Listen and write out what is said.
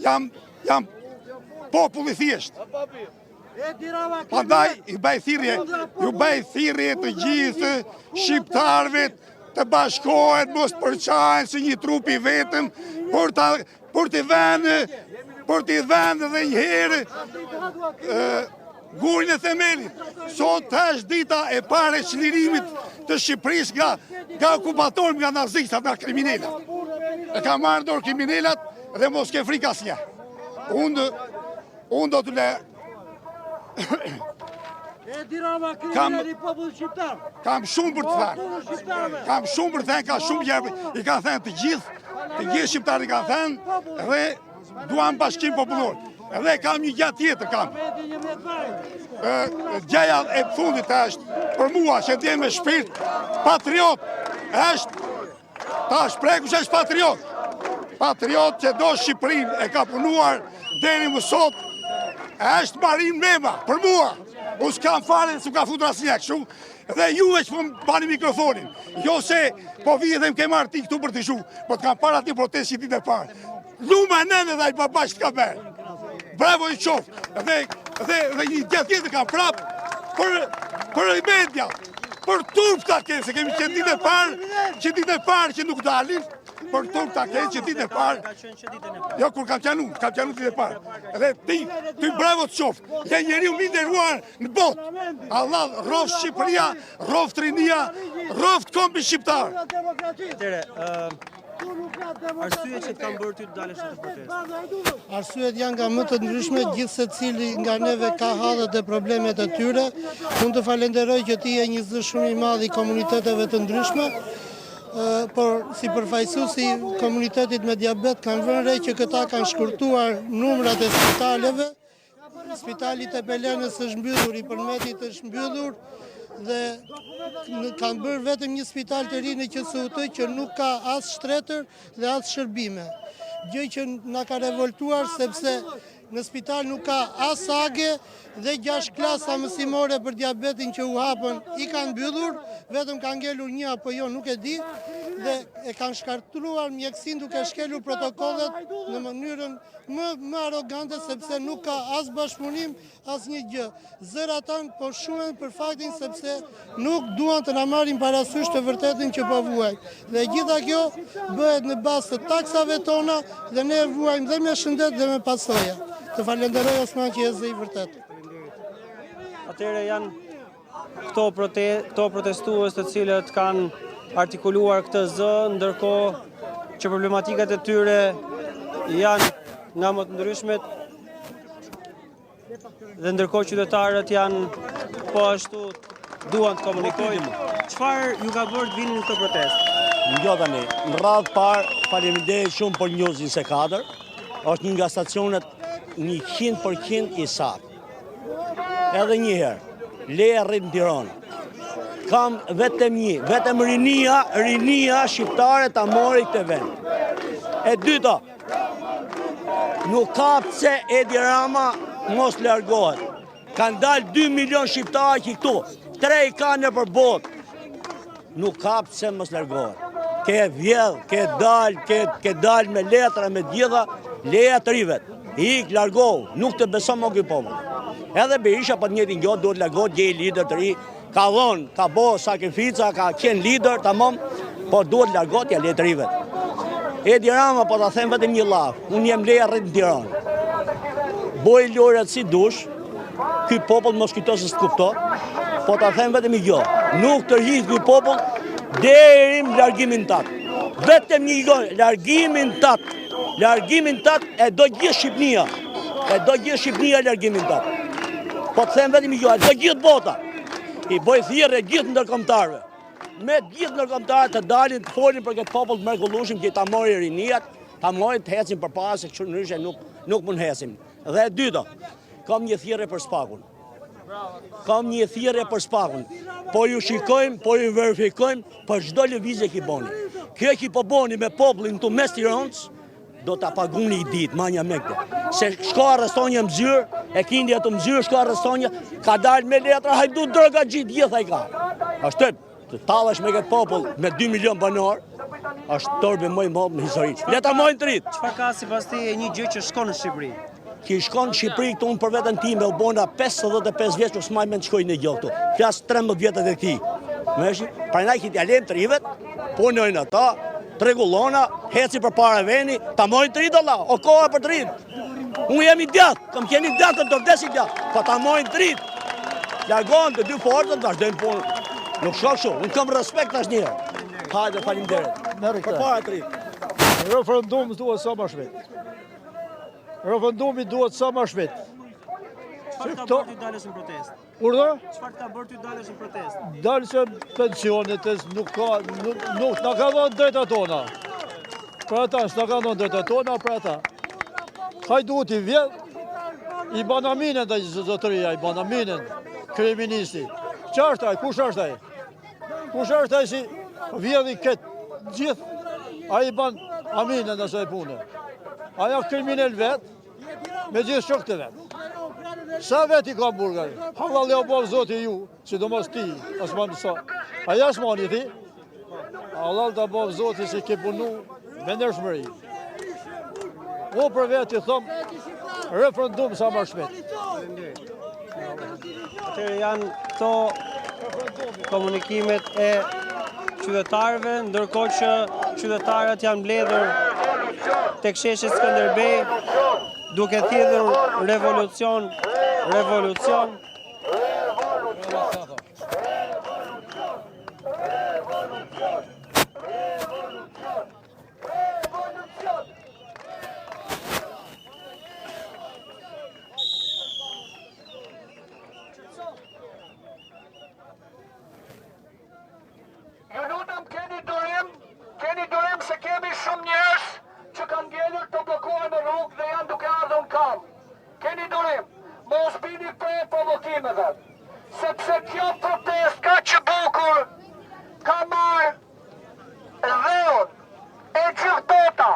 jam popull i thjesht. Pandaj ju bëj thirrje të gjithë shqiptarëve të bashkohet, mos përçahen si një trup i vetëm, për të vënë dhe një herë gurin e themelit. Sot është dita e parë e çlirimit të Shqipërisë nga okupatorët, nga nazistat, nga kriminalet. E ka marrë dorë kriminalat dhe mos ke frikë asnjë. Unë do të le... Kam shumë për të thënë. Kam shumë për të thënë, ka shumë gjerë. I ka thënë të gjithë shqiptarë i ka thënë, dhe duam bashkim popullor. Dhe kam një gjatë tjetër, kam. Gjaja e fundit është, për mua, që ndjen me shpirt patriot, është, ta shpreh kush është patriot. Patriot që do Shqipërinë, e ka punuar deri më sot, është Marin Mema, për mua. Unë s'kam fare, s'ka futur asnjë kështu, dhe juve që po më bani mikrofonin. Jo se po vije dhe më ke marrë ti këtu për të shu, po të kam parë ati protest që ti të parë. Lume nëne dhe i babaj që t'ka merë. Bravo i qofë. Dhe një gjatë tjetër kam prapë për media, për turp ta ke, se kemi që ditë e parë që nuk dalin, për turp ta ke që ditë e parë. Jo, kur kam qanu ditë e parë. Dhe ty bravo të qofë. Je njeriu më i nderuar në botë. Allah, rroft Shqipëria, rroft rinia, rroft kombi shqiptar. Arsyet që të kam bërë ty të dalësh në të protest? Arsyet janë nga më të ndryshme, gjithë se cili nga neve ka hallet e problemet e tyre. Unë të falenderoj që ti e një zë shumë i madh i komuniteteve të ndryshme, por si përfaqësues i komunitetit me diabet kanë vënë re që këta kanë shkurtuar numrat e spitaleve. Spitali të Pelenës është mbyllur, i Përmetit është mbyllur, dhe kanë bërë vetëm një spital të ri në QSUT që nuk ka as shtretër dhe as shërbime. Gjë që na ka revoltuar sepse në spital nuk ka as age dhe 6 klasa mësimore për diabetin që u hapën i kanë mbyllur, vetëm kanë ngelur një apo jo, nuk e di, dhe e kanë shkartruar mjekësinë duke shkelur protokollet në mënyrën më arrogante sepse nuk ka as bashkëpunim, as një gjë. Zërat tanë po shuhen për faktin sepse nuk duan të na marrin parasysh të vërtetën që po vuajnë. Dhe gjitha kjo bëhet në bazë të taksave tona dhe ne vuajmë dhe me shëndet dhe me pasoja. Të falenderoj Osman që je zë i vërtet. Atëherë janë këto protestues të cilët kanë artikuluar këtë zë, ndërkohë që problematikat e tyre janë nga më të ndryshmet dhe ndërkohë qytetarët janë po ashtu duan të komunikojnë. Çfarë ju ka bërë të vini në këtë protest? Jo tani, në radhë parë faleminderit shumë për News 24, është një nga stacionet 100% i saktë. Edhe një herë, leja rrit në Tiranë. Kam vetëm rinia shqiptare ta mori këtë vend. E dyta, nuk ka pse Edi Rama mos largohet. Kanë dalë 2 milion shqiptarë që këtu, 3 i kanë nëpër botë. Nuk ka pse mos largohet. Ke vjedh, ke dal me letra, me gjitha, leja të rivet. Ik, largohu, nuk të beson më ky popull. Edhe Berisha për njëtin gjotë duhet largohet, gjej lider të ri, ka dhonë, ka bo sakrifica, ka qenë lider, tamam, por duhet largohet ja letë rivet. Edi Rama, po ta them vetëm një llaf, unë jem leja rrit në Tiranë. Boj lorët si dush, ky popull mos kujto se s'kupto, po ta them vetëm një gjë, nuk tërhiq ky popull deri në largimin tat. Vetëm një gjë, largimin tat e do gjithë Shqipënia. E do gjithë Shqipënia largimin tat. Po të them vetëm një gjë, e do gjithë bota. I bëj thirrje gjithë ndërkombëtarëve. Me gjithë ndërkombëtarët të dalin të folin për këtë popull të mrekullueshëm që ta mori riniat, ta mori të hecin përpara se kështu ndryshe nuk mund hesim. Dhe e dyta, kam një thirrje për Spakun. Po ju shikojmë, po ju verifikojmë për çdo lëvizje që boni. Kjo që po boni me popullin këtu mes Tiranës, do ta paguni i ditë, manja me këtë. Se shko arrestonja mëzyrë, e kindja të mëzyrë, shko arrestonja, ka dalë me letra, hajdu droga gjithë ai ka. Ashtë të talësh me këtë popull me 2 milion banor, është torbi më i madh në histori. Le ta mojnë të rit. Çfarë ka sipas teje një gjë që shkon në Shqipëri? Ki shkon në Shqipëri këtu unë për veten time u bona 55 vjeç u smaj me të shkoj në gjë këtu. Flas 13 vjetët e këtij. Mëshi, prandaj që t'ja lëm të rivet, punojnë ata, tregullona, heci përpara veni, ta mojnë të rit Allah, o koha për të rit. Unë jam i djathtë, kam qenë i djathtë, do vdes i djathtë, po ta mojnë të rit. Largohen të dy forcët, vazhdojnë punën. Nuk shoh kështu, unë kam respekt tash një herë. Hajde, faleminderit. Përpara të rit. Referendumi duhet sa më shpejt. Referendumi duhet sa më shpejt. Çfarë ka bërë ty dalësh në protestë? Urdhë? Çfarë ka bërë ty dalësh në protestë? Dalë që pensionit nuk na ka dhënë drejta tona. Për ata, s'na ka dhënë drejta tona për ata. Hajduti vjet, i banaminen dhe zotëria, i banaminen, kriministi. Qa është ai? Kush është ai? Kush është ai si vjedhi këtë gjithë, a i ban aminen dhe saj punë. Aja kriminel vetë, me gjithë shok të vetë. Sa vet i ka burgari? Halal e o bovë zoti ju, që do mos ti, asma mësa. Aja s'mani ti? Halal të bovë zoti që ke punu me nërshmëri. O për vetë i thëmë, referendum sa më shpejt. Atëherë janë këto komunikimet e qytetarëve, ndërkohë që qytetarët janë mbledhur tek sheshi Skënderbej duke thirrur revolucion. Ju lutem keni durim se kemi shumë njerëz që kanë ngelur të blokuar në rrugë dhe janë duke ardhur në kamp. Keni durim, mos bini prej provokimeve, sepse kjo protest ka që bukur, ka marrë dheun e gjithë bota.